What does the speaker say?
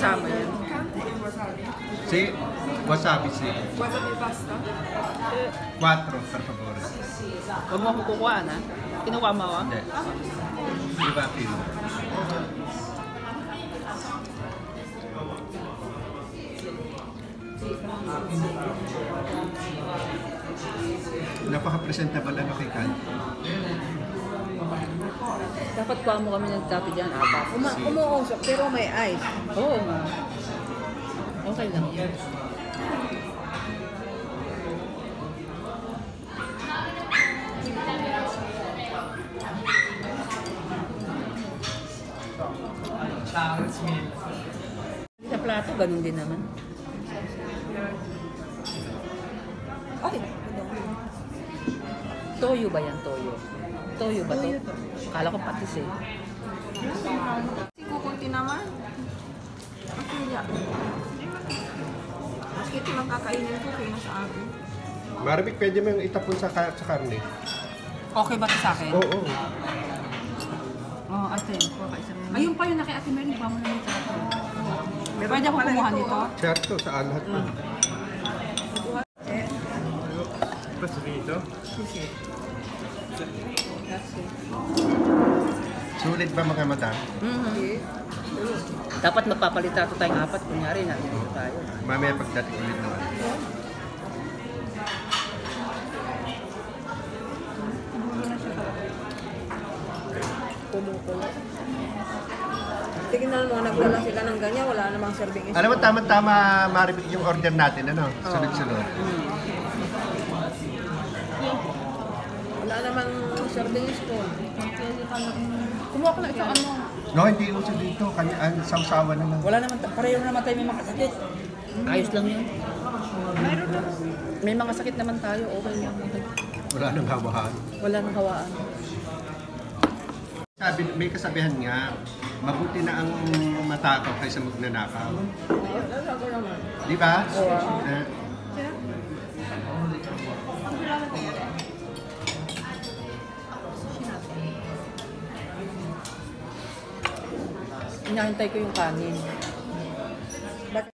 kasama yan. Si wasabi si. Wasabi pasta? 4 per favore. Huwag mo akong kukuhaan, ha? Kinukuha mo ako? Hindi. Iba kilo. Napaka-presentable ano kay Kan. Dapat kuha mo kami ng dati dyan, apat. Umuusok pero may ice. Oo nga. Okay lang yan. Sa plato, ganun din naman. Ay! Toyo ba yan? Toyo? Toyo ba to? Kala ko patis eh. Kukunti naman. Okay ya. Mas ito lang kakainin ko kaya sa akin. Maribik, pwede mo yung itapon sa karne. Okay ba ito sa akin? Oo. Oo, ate. Ayun pa yun na kay Ate Mary. Ba mo na nito? Pwede ako kumuha nito? Certo, sa lahat po. Basta dito? Sulit ba mga madam? Dapat magpapalita ito tayong apat. Kunyari, nandito tayo. Mamaya pagdating ulit naman. Kumukulo. Tignan mo, nagdala sila ng ganyan, wala namang serving. Alam mo, tama-tama Maribik yung order natin, ano? Sunod-sunod. Wala namang serving spoon. Kumuha ko na isang ano. No, hindi uso dito. Ang sausawan naman. Wala naman, pareho naman tayo may mga sakit. Ayos lang yun. Mayroon naman. May mga sakit naman tayo, okay lang. Wala nang hawahan. Wala nang hawaan. Sabi, may kasabihan nga, mabuti na ang matakaw kaysa magnanakaw. Di ba? Oo. Inahintay ko yung kanin.